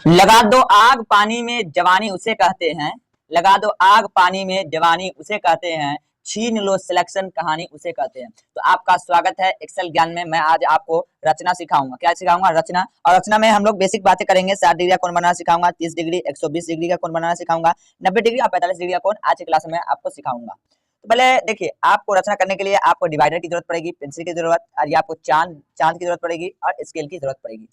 लगा दो आग पानी में जवानी उसे कहते हैं। लगा दो आग पानी में जवानी उसे कहते हैं। छीन लो सिलेक्शन कहानी उसे कहते हैं। तो आपका स्वागत है एक्सेल ज्ञान में। मैं आज आपको रचना सिखाऊंगा। क्या सिखाऊंगा? रचना। और रचना में हम लोग बेसिक बातें करेंगे। 60 डिग्री का कोण बनाना सिखाऊंगा, 30 डिग्री, 120 डिग्री का कोण बनाना सिखाऊंगा, 90 डिग्री और 45 डिग्री का कोण आज की क्लास में आपको सिखाऊंगा। तो पहले देखिए, आपको रचना करने के लिए आपको डिवाइडर की जरूरत पड़ेगी, पेंसिल की जरूरत, और ये आपको चांद की जरूरत पड़ेगी और स्केल की जरूरत पड़ेगी।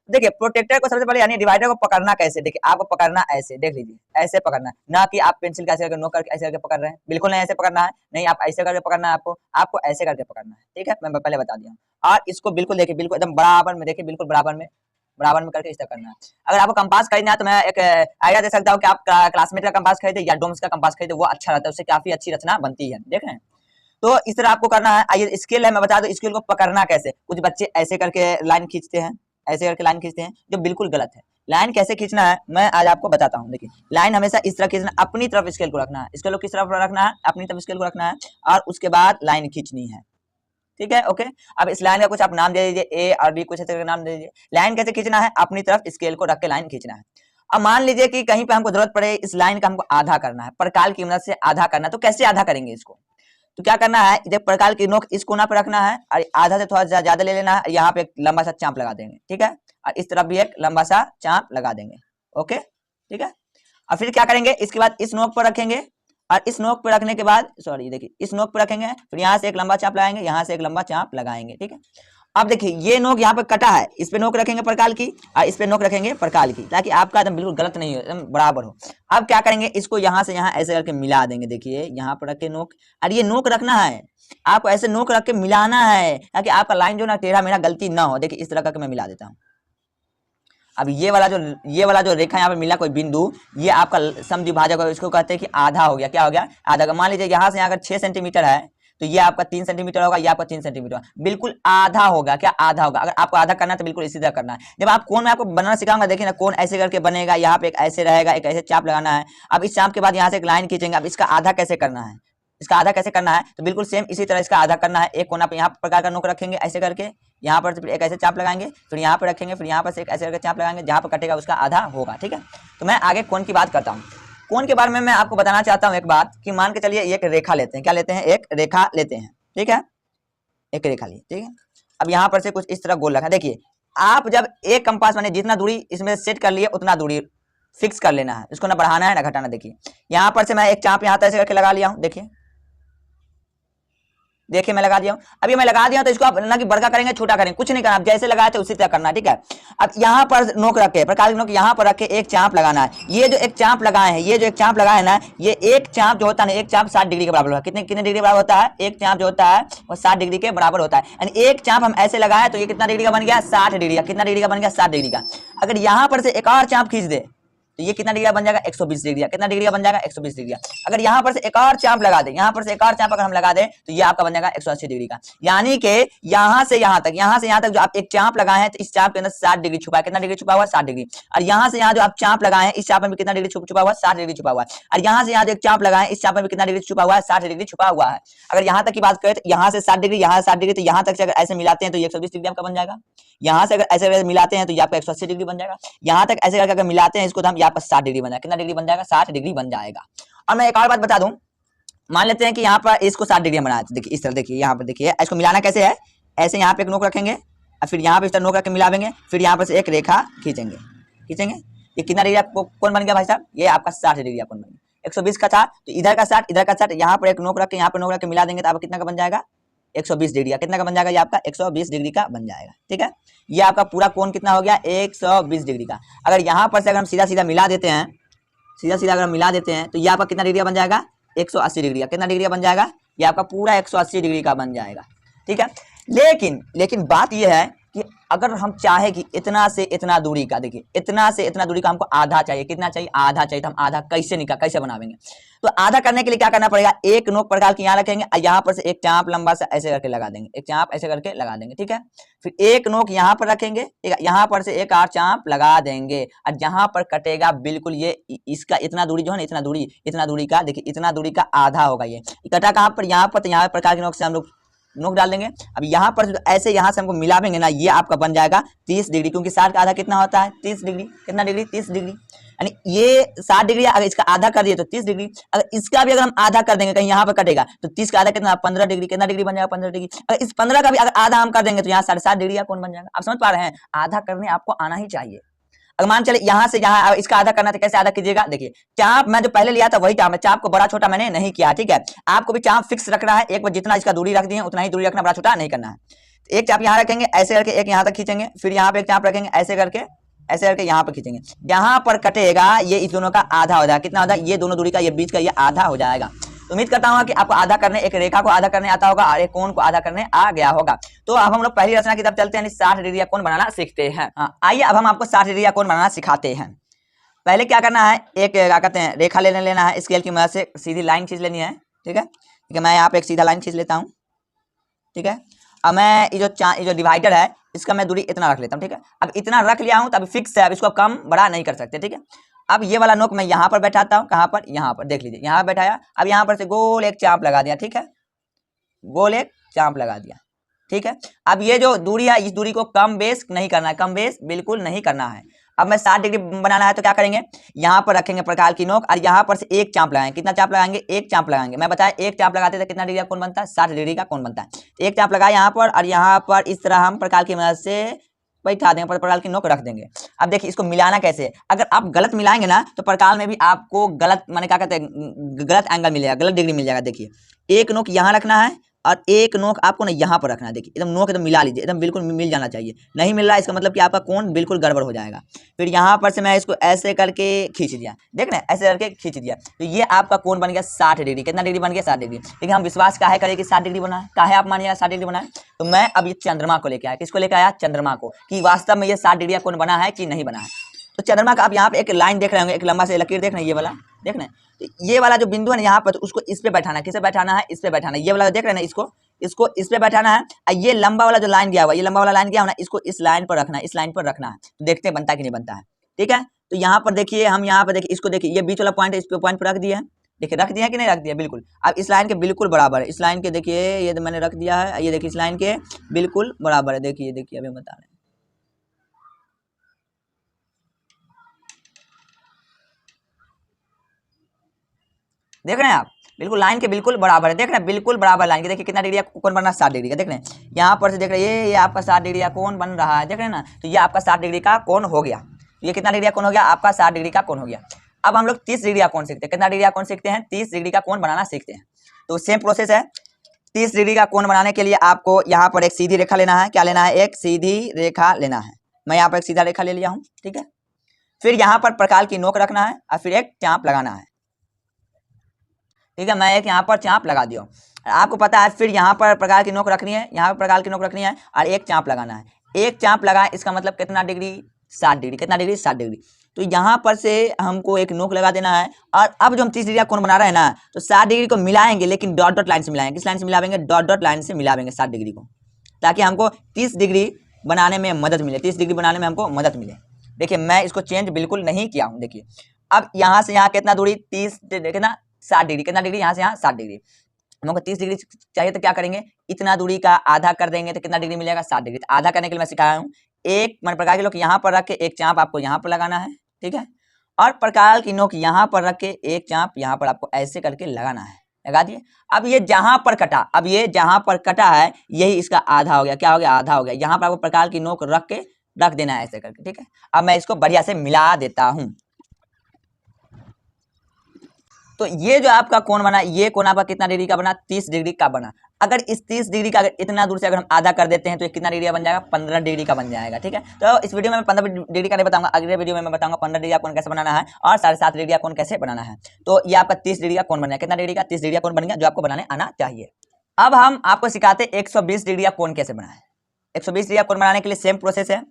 देखिए, प्रोटेक्टर को सबसे पहले यानी डिवाइडर को पकड़ना कैसे, देखिए आपको पकड़ना ऐसे, देख लीजिए ऐसे पकड़ना है, ना कि आप पेंसिल का ऐसे करके नोक करके ऐसे करके पकड़ रहे हैं, बिल्कुल नहीं ऐसे पकड़ना है, नहीं आप ऐसे करके पकड़ना है, आपको ऐसे करके पकड़ना है, ठीक है, मैं पहले बता दिया। और इसको बिल्कुल देखिए, बिल्कुल एकदम बराबर में, देखिए बिल्कुल बराबर में करके इस तरह करना है। अगर आपको कंपास खरीदना है तो मैं एक आइडिया दे सकता हूँ कि आप क्लासमेट का कंपास खरीदे या डोम्स का कंपास खरीदे, वो अच्छा रहता है, उससे काफी अच्छी रचना बनती है, देख रहे हैं। तो इस तरह आपको करना है। आइए स्केल है, मैं बता दूं स्केल को पकड़ना कैसे। कुछ बच्चे ऐसे करके लाइन खींचते हैं, ऐसे करके लाइन खींचते हैं, जो बिल्कुल गलत है। लाइन कैसे खींचना है मैं आज आपको बताता हूँ। देखिए, लाइन हमेशा इस तरह खींचना, अपनी तरफ स्केल को रखना है, स्केल को किस तरफ रखना है, अपनी तरफ स्केल को रखना है, और उसके बाद लाइन खींचनी है, ठीक है, ओके। अब इस लाइन का कुछ आप नाम दे दीजिए, ए और बी, कुछ ऐसे करके नाम दे दीजिए। लाइन कैसे खींचना है, अपनी तरफ स्केल को रख के लाइन खींचना है। अब मान लीजिए कि कहीं पे हमको जरूरत पड़े, इस लाइन का हमको आधा करना है, प्रकाल की मदद से आधा करना है, तो कैसे आधा करेंगे इसको? तो क्या करना है, जब प्रकाल की नोक इस कोना पे रखना है और आधा से थोड़ा ज्यादा ले लेना है, यहाँ पे एक लंबा सा चांप लगा देंगे, ठीक है, और इस तरफ भी एक लंबा सा चांप लगा देंगे, ओके, ठीक है। और फिर क्या करेंगे, इसके बाद इस नोक पर रखेंगे, और इस नोक पर रखने के बाद सॉरी देखिए इस नोक पर रखेंगे, फिर यहाँ से एक लंबा चांप लगाएंगे, यहाँ से एक लंबा चांप लगाएंगे, ठीक है। अब देखिए ये नोक यहाँ पे कटा है, इस पे नोक रखेंगे प्रकाल की, और इस पे नोक रखेंगे प्रकाल की, ताकि आपका एकदम बिल्कुल गलत नहीं हो, एकदम बराबर हो। अब क्या करेंगे, इसको यहाँ से यहाँ ऐसे करके मिला देंगे, देखिए यहाँ पर रख के नोक, और ये नोक रखना है आपको, ऐसे नोक रख के मिलाना है, ताकि आपका लाइन जो ना टेढ़ा मेढ़ा गलती ना हो। देखिए इस तरह करके मैं मिला देता हूँ। अब ये वाला जो रेखा यहाँ पे मिला कोई बिंदु, ये आपका समद्विभाजक है, इसको कहते हैं कि आधा हो गया। क्या हो गया? आधा। मान लीजिए यहाँ से यहाँ अगर 6 सेंटीमीटर है, तो ये आपका 3 सेंटीमीटर होगा, ये आपका 3 सेंटीमीटर होगा, बिल्कुल आधा होगा। क्या? आधा होगा। अगर आपको आधा करना है तो बिल्कुल इसी तरह करना है। जब आप कोण में आपको बनाना सिखाऊंगा, देखिए ना, कोण ऐसे करके बनेगा, यहाँ पे एक ऐसे रहेगा, एक ऐसे चाप लगाना है। अब इस चाप के बाद यहाँ से एक लाइन खींचेंगे। अब इसका आधा कैसे करना है, इसका आधा कैसे करना है, तो बिल्कुल सेम इसी तरह इसका आधा करना है। एक कोना पे यहाँ प्रकार का नोक रखेंगे ऐसे करके, यहाँ पर फिर एक ऐसे चाप लगाएंगे, फिर यहाँ पर रखेंगे, फिर यहाँ पर से एक ऐसे करके चाप लगाएंगे, जहाँ पर कटेगा उसका आधा होगा, ठीक है। तो मैं आगे कोण की बात करता हूँ। कोण के बारे में मैं आपको बताना चाहता हूँ एक बात, कि मान के चलिए एक रेखा लेते हैं। क्या लेते हैं? एक रेखा लेते हैं, ठीक है, एक रेखा लिए, ठीक है। अब यहाँ पर से कुछ इस तरह गोल रखा। देखिए, आप जब एक कंपास माने जितना दूरी इसमें सेट कर लिए, उतना दूरी फिक्स कर लेना है, इसको ना बढ़ाना है ना घटाना। देखिए यहाँ पर से मैं एक चाप यहाँ ऐसे करके लगा लिया हूँ, देखिए मैं लगा दिया हूं। अभी मैं लगा दिया तो इसको आप ना कि बड़का करेंगे छोटा करेंगे, कुछ नहीं करना, आप जैसे लगाए थे उसी तरह करना, ठीक है। अब यहाँ पर नोक रख के, प्रकार की नोक यहाँ पर रख के एक चाप लगाना है। ये जो एक चाप लगाए हैं, ये जो एक चाप लगाए ना, ये एक चाप जो होता है ना, एक चाप 60 डिग्री के बराबर होता है। कितने कितने डिग्री बराबर होता है? एक चाप जो होता है वो 60 डिग्री के बराबर होता है। यानी एक चाप हम ऐसे लगाए तो ये कितना डिग्री का बन गया? 60 डिग्री का। कितना डिग्री का बन गया? 60 डिग्री का। अगर यहाँ पर से एक और चाप खींच दे तो ये कितना डिग्री का बन जाएगा? 120 डिग्री का। कितना डिग्री का बन जाएगा? 120 डिग्री का। अगर यहाँ पर से एक और चाप लगा दे, यहाँ पर से एक और चाप अगर हम लगा दे तो ये आपका बन जाएगा 180 डिग्री का। यानी कि यहाँ से यहाँ तक जो आप एक चाप लगाए हैं, तो इस चाप के अंदर 60 डिग्री छुपा है। कितना डिग्री छुपा हुआ? 60 डिग्री। और यहाँ से यहाँ जो आप चाप लगाए हैं, इस चाप में भी कितना डिग्री छुपा हुआ? 60 डिग्री छुपा हुआ है। और यहाँ से यहाँ जो एक चाप लगाए, इस चाप में भी कितना डिग्री छुपा हुआ है? 60 डिग्री छुपा हुआ है। अगर यहाँ तक की बात करें तो यहाँ से 60 डिग्री, यहाँ से 60 डिग्री, तो यहाँ तक से अगर ऐसे मिलाते हैं तो ये 120 डिग्री आपका बन जाएगा। यहाँ से अगर ऐसे मिलाते हैं तो ये आपका 180 डिग्री बन जाएगा। यहाँ तक ऐसे करके अगर मिलाते हैं इसको तो हम यहाँ पर 60 डिग्री बन जाएगा। कितना डिग्री बन जाएगा? 60 डिग्री बन जाएगा। और मैं एक और बात बता दूं, मान लेते हैं कि यहाँ पर इसको 60 डिग्री बनाया, देखिए इस तरह, देखिए यहाँ पर, देखिए इसको मिलाना कैसे है, ऐसे यहाँ पे एक नोक रखेंगे और फिर यहाँ पे इस तरह नोक रख के मिलावेंगे, फिर यहाँ पर से एक रेखा खींचेंगे। ये कितना डिग्री आपको कौन बन गया भाई साहब? ये आपका 60 डिग्री का कौन बन गया। 120 का था तो इधर का 60, इधर का 60, यहाँ पर एक नोक रख के यहाँ पर नोक रख के मिला देंगे तो आपका कितना का बन जाएगा? 120 डिग्री का। कितना का बन जाएगा? ये आपका 120 डिग्री का बन जाएगा, ठीक है। ये आपका पूरा कोण कितना हो गया? 120 डिग्री का। अगर यहाँ पर से अगर हम सीधा सीधा मिला देते हैं, अगर हम मिला देते हैं तो ये आपका कितना डिग्री का बन जाएगा? 180 डिग्री का। कितना डिग्री का बन जाएगा? ये आपका पूरा 180 डिग्री का बन जाएगा, ठीक है। लेकिन बात ये है कि अगर हम चाहे कि इतना से इतना दूरी का, देखिए इतना से इतना दूरी का हमको आधा चाहिए। कितना चाहिए? आधा चाहिए। तो हम आधा कैसे बनावेंगे? तो आधा करने के लिए क्या करना पड़ेगा? एक नोक प्रकार की यहाँ रखेंगे और यहाँ पर से एक चाप लंबा सा ऐसे करके लगा देंगे, एक चाप ऐसे करके लगा देंगे, ठीक है। फिर एक नोक यहाँ पर रखेंगे, यहाँ पर से एक और चाप लगा देंगे, और जहां पर कटेगा बिल्कुल ये इसका इतना दूरी जो है ना, इतना दूरी का, देखिए इतना दूरी का आधा होगा। ये कटा कहाँ पर? यहाँ पर। तो यहाँ प्रकार के नोक से हम लोग नोक डाल देंगे। अब यहाँ पर ऐसे यहाँ से हमको मिलावेंगे ना, ये आपका बन जाएगा 30 डिग्री, क्योंकि 60 का आधा कितना होता है 30 डिग्री। कितना डिग्री 30 डिग्री, यानी ये 60 डिग्री, अगर इसका आधा कर दिए तो 30 डिग्री। अगर इसका भी अगर हम आधा कर देंगे, कहीं यहाँ पर कटेगा तो 30 का आधा कितना 15 डिग्री। कितना डिग्री बन जाएगा 15 डिग्री। अगर इस 15 का भी अगर आधा हम कर देंगे तो यहाँ 7.5 डिग्री का कोण बन जाएगा। आप समझ पा रहे हैं, आधा करने आपको आना ही चाहिए। अगर मान चले यहाँ से यहाँ इसका आधा करना तो कैसे आधा कीजिएगा, देखिए चाप मैं जो पहले लिया था वही चाप, चाप को बड़ा छोटा मैंने नहीं किया, ठीक है। आपको भी चाप फिक्स रखना है, एक बार जितना इसका दूरी रख दिए उतना ही दूरी रखना, बड़ा छोटा नहीं करना है। एक चाप यहाँ रखेंगे ऐसे करके, एक यहाँ तक खींचेंगे, फिर यहाँ पे एक चाप रखेंगे ऐसे करके यहाँ पर खींचेंगे। यहाँ पर कटेगा ये इस दोनों का आधा हो जाएगा। कितना हो जाएगा, ये दोनों दूरी का ये बीच का ये आधा हो जाएगा। उम्मीद करता हूँ कि आपको आधा करने, एक रेखा को आधा करने आता होगा और एक कोण को आधा करने आ गया होगा। तो अब हम लोग पहली रचना की तरफ चलते हैं, 60 डिग्री का कोण बनाना सीखते हैं। आइए अब हम आपको 60 डिग्री का कोण बनाना सिखाते हैं। पहले क्या करना है, एक क्या कहते हैं रेखा लेना है, स्केल की मदद से सीधी लाइन खींच लेनी है, ठीक है। ठीक है, मैं यहाँ पे एक सीधा लाइन खींच लेता हूँ, ठीक है। अब मैं ये जो डिवाइडर है इसका मैं दूरी इतना रख लेता हूँ, ठीक है। अब इतना रख लिया हूँ तो अभी फिक्स है, अब इसको कम बड़ा नहीं कर सकते, ठीक है। अब ये वाला नोक मैं यहाँ पर बैठाता हूँ, कहाँ पर, यहाँ पर, देख लीजिए यहाँ बैठाया। अब यहाँ पर से गोल एक चाप लगा दिया, ठीक है, गोल एक चाप लगा दिया, ठीक है। अब ये जो दूरी है इस दूरी को कम बेस नहीं करना है, कम बेस बिल्कुल नहीं करना है। अब मैं 60 डिग्री बनाना है तो क्या करेंगे, यहाँ पर रखेंगे प्रकार की नोक और यहाँ पर से एक चाप लगाएंगे। कितना चाप लगाएंगे, एक चाप लगाएंगे। मैं बताया एक चाप लगाते थे कितना डिग्री का कोण बनता है, 60 डिग्री का कोण बनता है। एक चाप लगाया यहाँ पर और यहाँ पर इस तरह हम प्रकार की मदद से बैठा देंगे, प्रकार की नोक रख देंगे। अब देखिए इसको मिलाना कैसे, अगर आप गलत मिलाएंगे ना तो प्रकार में भी आपको गलत माने क्या कहते हैं गलत एंगल मिलेगा, गलत डिग्री मिल जाएगा। देखिए एक नोक यहाँ रखना है और एक नोक आपको ना यहाँ पर रखना है। देखिए एकदम नोक एकदम मिला लीजिए, एकदम बिल्कुल मिल जाना चाहिए। नहीं मिल रहा है इसका मतलब कि आपका कोण बिल्कुल गड़बड़ हो जाएगा। फिर यहाँ पर से मैं इसको ऐसे करके खींच दिया, देख रहे हैं ऐसे करके खींच दिया, तो ये आपका कोण बन गया 60 डिग्री। कितना डिग्री बन गया 60 डिग्री। लेकिन हम विश्वास काहे करें कि 60 डिग्री बना है, काहे आप मानिएगा 60 डिग्री बना है। तो मैं अब ये चंद्रमा को लेके आया, किसको लेके आया, चंद्रमा को, कि वास्तव में ये 60 डिग्री का कोण बना है कि नहीं बना है। तो चंद्रमा का आप यहाँ पे एक लाइन देख रहे होंगे, एक लंबा से लकीर देख रहे हैं, ये वाला देख रहे हैं। तो ये वाला जो बिंदु है ना यहाँ पर, तो उसको इस पे बैठाना है। किसे बैठाना है, इस पे बैठाना है। ये वाला देख रहे हैं ना, इसको इस पे बैठाना है। और ये लंबा वाला जो लाइन दिया हुआ, ये लंबा वाला लाइन दिया हुआ ना, इसको इस लाइन पर रखना है, इस लाइन पर रखना है। तो देखते हैं बनता है कि नहीं बनता है, ठीक है। तो यहाँ पर देखिए, हम यहाँ पर देखिए, इसको देखिए ये बीच वाला पॉइंट है, इस पे पॉइंट पर रख दिया है। देखिए रख दिया कि नहीं रख दिया, बिल्कुल। अब इस लाइन के बिल्कुल बराबर है, इस लाइन के देखिए ये मैंने रख दिया है, ये देखिए इस लाइन के बिल्कुल बराबर है। देखिए देखिए अभी बता रहे हैं, देख रहे हैं आप, बिल्कुल लाइन के बिल्कुल बराबर है। देख रहे हैं बिल्कुल बराबर लाइन के। देखिए कितना डिग्री का कोण बन रहा है, 60 डिग्री का। देख रहे हैं यहाँ पर से, देख रहे हैं ये आपका 60 डिग्री का कोण बन रहा है, देख रहे हैं ना। तो ये आपका 60 डिग्री का कोण हो गया। ये कितना डिग्री का कोण हो गया, आपका 60 डिग्री का कोण हो गया। अब हम लोग 30 डिग्री का कोण सीखते हैं। कितना डिग्री का कोण सीखते हैं, 30 डिग्री का कोण बनाना सीखते हैं। तो सेम प्रोसेस है। 30 डिग्री का कोण बनाने के लिए आपको यहाँ पर एक सीधी रेखा लेना है। क्या लेना है, एक सीधी रेखा लेना है। मैं यहाँ पर एक सीधा रेखा ले लिया हूँ, ठीक है। फिर यहाँ पर प्रकार की नोक रखना है और फिर एक चाप लगाना है, ठीक है। मैं एक यहाँ पर चाप लगा दिया, आपको पता है। फिर यहाँ पर प्रकार की नोक रखनी है, यहाँ पर प्रकार की नोक रखनी है और एक चाप लगाना है। एक चाप लगा, इसका मतलब कितना डिग्री, 60 डिग्री। कितना डिग्री, 60 डिग्री। तो यहाँ पर से हमको एक नोक लगा देना है। और अब जो हम 30 डिग्री का कोण बना रहे हैं ना, तो 60 डिग्री को मिलाएंगे, लेकिन डॉट डॉट लाइन से मिलाएंगे। किस लाइन से मिलाएंगे, डॉट डॉट लाइन से मिलाएंगे 60 डिग्री को, ताकि हमको 30 डिग्री बनाने में मदद मिले, 30 डिग्री बनाने में हमको मदद मिले। देखिए मैं इसको चेंज बिल्कुल नहीं किया हूँ। देखिए अब यहाँ से यहाँ कितना दूरी, 30 कितना 60 डिग्री। कितना डिग्री, यहाँ से यहाँ 60 डिग्री। हमको 30 डिग्री चाहिए तो क्या करेंगे, इतना दूरी का आधा कर देंगे तो कितना डिग्री मिलेगा, 60 डिग्री। तो आधा करने के लिए मैं सिखाया हूँ, एक मन प्रकार के नोक यहाँ पर रख के एक चाप आपको यहाँ पर लगाना है, ठीक है। और प्रकार की नोक यहाँ पर रख के एक चाप यहाँ पर आपको ऐसे करके लगाना है। लगा दिए। अब ये जहां पर कटा, अब ये जहां पर कटा है यही इसका आधा हो गया। क्या हो गया, आधा हो गया। यहाँ पर आपको प्रकार की नोक रख के रख देना है ऐसे करके, ठीक है। अब मैं इसको बढ़िया से मिला देता हूँ। तो ये जो आपका कोण बना, ये कोण आपका कितना डिग्री का बना, 30 डिग्री का बना। अगर इस 30 डिग्री का अगर इतना दूर से अगर हम आधा कर देते हैं तो ये कितना डिग्री का बन जाएगा, 15 डिग्री का बन जाएगा, ठीक है। तो इस वीडियो में मैं 15 डिग्री का नहीं बताऊंगा, अगले वीडियो में मैं बताऊंगा 15 डिग्री का कोण कैसे बनाना है और 7.5 डिग्री का कोण कैसे बनाना है। तो ये आपका 30 डिग्री का कोण बन गया। कितना डिग्री का, 30 डिग्री का कोण बन गया, जो आपको बनाने आना चाहिए। अब हम आपको सिखाते 120 डिग्री का कोण कैसे बनाए। 120 डिग्री का कोण बनाने के लिए सेम प्रोसेस है।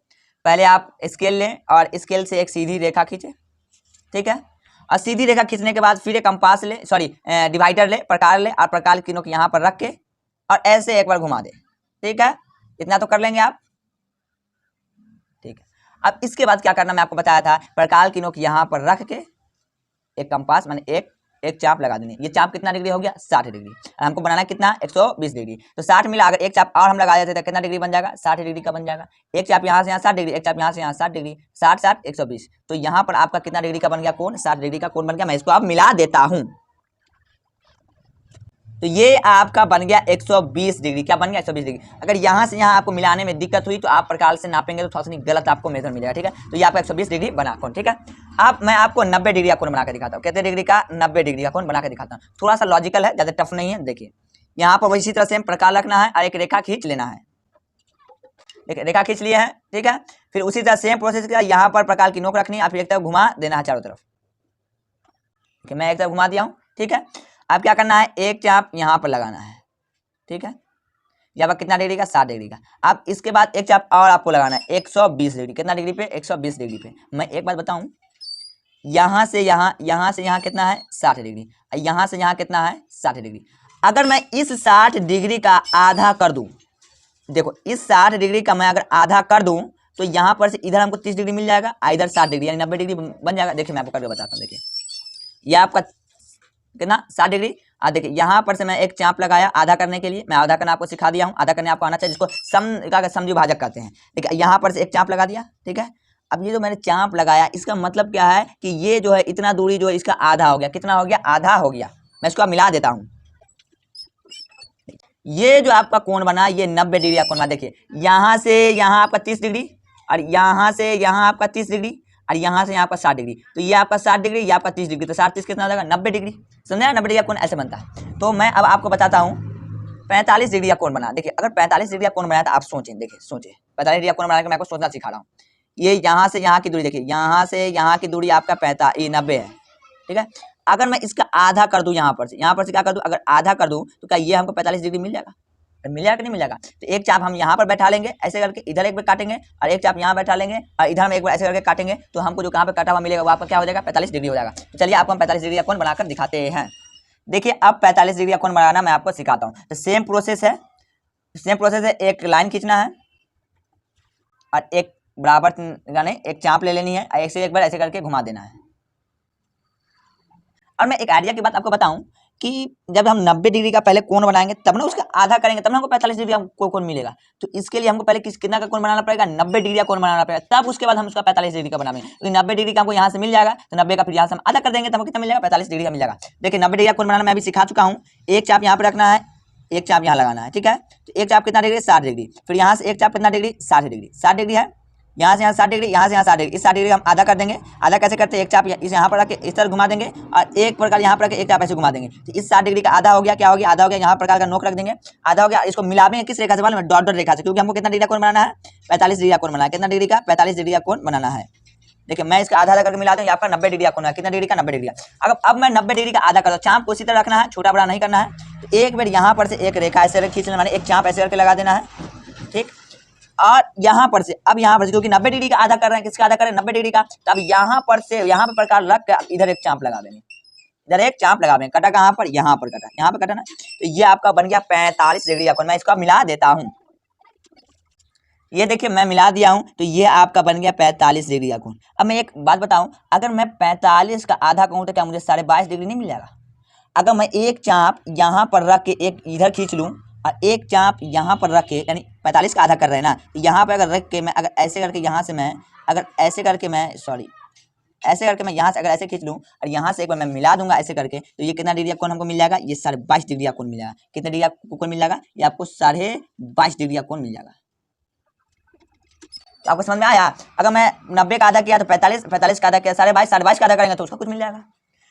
पहले आप स्केल लें और स्केल से एक सीधी रेखा खींचे, ठीक है। और सीधी रेखा खींचने के बाद फिर एक कंपास ले, सॉरी डिवाइडर ले, प्रकार ले, और प्रकार की नोक यहाँ पर रख के और ऐसे एक बार घुमा दे, ठीक है। इतना तो कर लेंगे आप, ठीक है। अब इसके बाद क्या करना मैं आपको बताया था, प्रकार की नोक यहाँ पर रख के एक कंपास माने एक एक चाप लगा देंगे। ये चाप कितना डिग्री हो गया 60 डिग्री। हमको बनाना कितना 120 डिग्री। तो 60 मिला, अगर एक चाप और हम लगा देते तो कितना डिग्री बन जाएगा 60 डिग्री का बन जाएगा। एक चाप यहाँ से यहाँ 60 डिग्री, एक चाप यहाँ से यहाँ 60 डिग्री, 60 60 120। तो यहाँ पर आपका कितना डिग्री का बन गया कोण 60 डिग्री का कोण बन गया। मैं इसको अब मिला देता हूँ तो ये आपका बन गया 120 डिग्री। क्या बन गया 120 डिग्री। अगर यहाँ से यहाँ आपको मिलाने में दिक्कत हुई तो आप प्रकार से नापेंगे तो थोड़ा सा गलत आपको मेजर मिलेगा। ठीक है, तो ये आपका 120 डिग्री बना कोण। ठीक है, अब मैं आपको 90 डिग्री का कोण बना के दिखाता हूँ। कितने डिग्री का 90 डिग्री का कोण बना के दिखाता हूँ। थोड़ा सा लॉजिकल है, ज़्यादा टफ नहीं है। देखिए यहाँ पर इसी तरह से प्रकार रखना है और एक रेखा खींच लेना है। एक रेखा खींच लिए है। ठीक है, फिर उसी तरह सेम प्रोसेस का यहाँ पर प्रकार की नोक रखनी है, फिर एक तरफ घुमा देना है चारों तरफ। मैं एक तरफ घुमा दिया हूँ। ठीक है, अब क्या करना है, एक चाप यहाँ पर लगाना है। ठीक है, यहाँ पर कितना डिग्री का 60 डिग्री का। अब इसके बाद एक चाप और आपको लगाना है 120 डिग्री। कितना डिग्री पे 120 डिग्री पे। मैं एक बात बताऊं, यहाँ से यहाँ, यहाँ से यहाँ कितना है 60 डिग्री, यहाँ से यहाँ कितना है 60 डिग्री। अगर मैं इस 60 डिग्री का आधा कर दूं, देखो इस 60 डिग्री का मैं अगर आधा कर दूं तो यहाँ पर से इधर हमको 30 डिग्री मिल जाएगा, इधर 60 डिग्री यानी 90 डिग्री बन जाएगा। देखिए मैं आपको करके बताता हूँ। देखिए ये आपका कितना 60 डिग्री। देखिए यहाँ पर से मैं एक चाप लगाया आधा करने के लिए। मैं आधा करना आपको सिखा दिया हूँ, आधा करने आपको आना चाहिए, जिसको समझी भाजक कहते हैं। ठीक है, यहाँ पर से एक चाप लगा दिया। ठीक है, अब ये जो मैंने चाप लगाया इसका मतलब क्या है कि ये जो है इतना दूरी जो है इसका आधा हो गया। कितना हो गया आधा हो गया। मैं इसको मिला देता हूँ। ये जो आपका कोण बना ये 90 डिग्री का कोण बना। देखिए यहाँ से यहाँ आपका 30 डिग्री और यहाँ से यहाँ आपका 30 डिग्री और यहाँ से यहाँ आपका 60 डिग्री। तो ये आपका 60 डिग्री, ये आपका 30 डिग्री, तो 60 30 कितना हो जाएगा 90 डिग्री। समझे, 90 डिग्री का कोण ऐसे बनता है। तो मैं अब आपको बताता हूँ 45 डिग्री का कोण बना। देखिए अगर 45 डिग्री का कोण बनाया तो आप सोचें, देखिए सोचें 45 डिग्री का कोण बना के मैं आपको सोचना सिखा रहा हूँ। ये यहाँ से यहाँ की दूरी, देखिए यहाँ से यहाँ की दूरी आपका 90 है। ठीक है, अगर मैं इसका आधा कर दूं, यहाँ पर से क्या कर दूं, अगर आधा कर दूं तो क्या ये हमको 45 डिग्री मिल जाएगा। मिल जाएगा कि नहीं मिल जाएगा। तो एक चाप हम यहाँ पर बैठा लेंगे ऐसे करके, इधर एक बार काटेंगे और एक चाप यहाँ बैठा लेंगे और इधर हम एक बार ऐसे करके काटेंगे तो हमको जो कहाँ पे काटा हुआ मिलेगा वो आपका क्या हो जाएगा 45 डिग्री हो जाएगा। तो चलिए आपको हम 45 डिग्री का कोण बनाकर दिखाते हैं। देखिए अब 45 डिग्री का कोण बनाना मैं आपको सिखाता हूँ। तो सेम प्रोसेस है, एक लाइन खींचना है और एक बराबर यानी एक चाप ले लेनी है, एक से एक बार ऐसे करके घुमा देना है। और मैं एक आइडिया की बात आपको बताऊं कि जब हम 90 डिग्री का पहले कोण बनाएंगे तब ना उसका आधा करेंगे तब ना हमको 45 डिग्री का कोण मिलेगा। तो इसके लिए हमको पहले कितना का कोण बनाना पड़ेगा 90 डिग्री का कोण बनाना पड़ेगा, तब उसके बाद हम उसका 45 डिग्री का बनाएंगे। तो 90 डिग्री का हमको यहाँ से मिल जाएगा तो 90 का फिर यहाँ से हम आधा कर देंगे तो हमको कितना मिल जाएगा 45 डिग्री का मिल जाएगा। देखिए 90 डिग्री का कोण बनाना मैं अभी सिखा चुका हूँ। एक चाप यहाँ पर रखना है, एक चाप यहाँ लगाना है। ठीक है, तो एक चाप कितना डिग्री 60 डिग्री, फिर यहाँ से एक चाप कितना डिग्री 60 डिग्री, 60 डिग्री है, यहाँ से यहाँ 60 डिग्री, यहाँ से यहाँ 60 डिग्री। इस 60 डिग्री हम आधा कर देंगे। आधा कैसे करते हैं, एक चाप इस यहाँ पर रख के इस तरह घुमा देंगे और एक प्रकार यहाँ पर रख के एक चाप ऐसे घुमा देंगे। तो इस 60 डिग्री का आधा हो गया, क्या हो गया आधा हो गया, यहाँ प्रकार का नोक रख देंगे, आधा हो गया। इसको मिलाएंगे किस रेखा से, मालूम है डॉट डॉट रेखा से, क्योंकि हमको कितना डिग्री का कोण बनाना है 45 डिग्री का कोण बनाना है। कितना डिग्री का 45 डिग्री का कोण बनाना है। देखिए मैं इसका आधा करके मिला दूं, यहाँ पर 90 डिग्री का कोण है। कितना डिग्री का 90 डिग्री का। अब मैं 90 डिग्री का आधा कर दूं, चाप को उसी तरह रखना है, छोटा बड़ा नहीं करना है। तो एक बार यहाँ पर से एक रेखा ऐसे खींच लेना, एक चाप ऐसे करके लगा देना है। ठीक, और यहाँ पर से अब यहाँ पर से क्योंकि 90 डिग्री का आधा कर रहे हैं, किसका आधा कर रहे हैं 90 डिग्री का, तो अब यहाँ पर से यहाँ पर प्रकार रख कर इधर एक चाप लगा देंगे, इधर एक चाप लगा देंगे। कटा कहाँ पर, यहाँ पर कटा, यहाँ पर कटा ना। तो ये आपका बन गया 45 डिग्री का कोण। मैं इसको मिला देता हूँ। ये देखिए मैं मिला दिया हूँ तो ये आपका बन गया 45 डिग्री का कोण। अब मैं एक बात बताऊँ, अगर मैं 45 का आधा कहूँ तो क्या मुझे 22.5 डिग्री नहीं मिल जाएगा। अगर मैं एक चाप यहाँ पर रख के एक इधर खींच लूँ और एक चाप यहाँ पर रख के, यानी 45 का आधा कर रहे हैं ना, यहाँ पर अगर रख के मैं अगर ऐसे करके यहाँ से मैं अगर ऐसे करके मैं ऐसे करके मैं यहाँ से अगर ऐसे खींच लूँ और यहाँ से एक बार मैं मिला दूंगा ऐसे करके, तो ये कितना डिग्री का कोण हमको मिल जाएगा, ये 22.5 डिग्री का कोण मिल जाएगा। कितना डिग्री का कोण मिल जाएगा, ये आपको 22.5 डिग्री का कोण मिल जाएगा। तो आपको समझ में आया। अगर मैं 90 का आधा किया तो 45 का आधा किया 22.5 का आधा करेंगे तो उसका कुछ मिल जाएगा।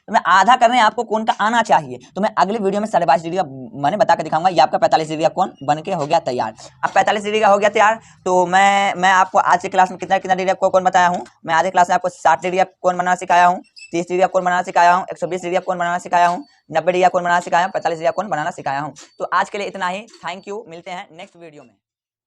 तो मैं आधा करने आपको कोण का आना चाहिए। तो मैं अगले वीडियो में 22.5 डिग्री का मैंने बता के दिखाऊंगा। ये आपका 45 डिग्री का कोण बन के हो गया तैयार। अब 45 डिग्री का हो गया तैयार, तो मैं आपको आज की क्लास में कितना डिग्री का कोण बताया हूँ। मैं आज की क्लास में आपको 60 डिग्री का कोण बनाना सिखाया हूँ, 30 डिग्री का कोण बनाना सिखाया हूँ, 120 डिग्री का कोण बनाना सिखाया हूँ, 90 डिग्री का कोण बनाना सिखाया हूँ, 45 डिग्री का कोण बनाना सिखाया हूँ। तो आज के लिए इतना ही। थैंक यू, मिलते हैं नेक्स्ट वीडियो में।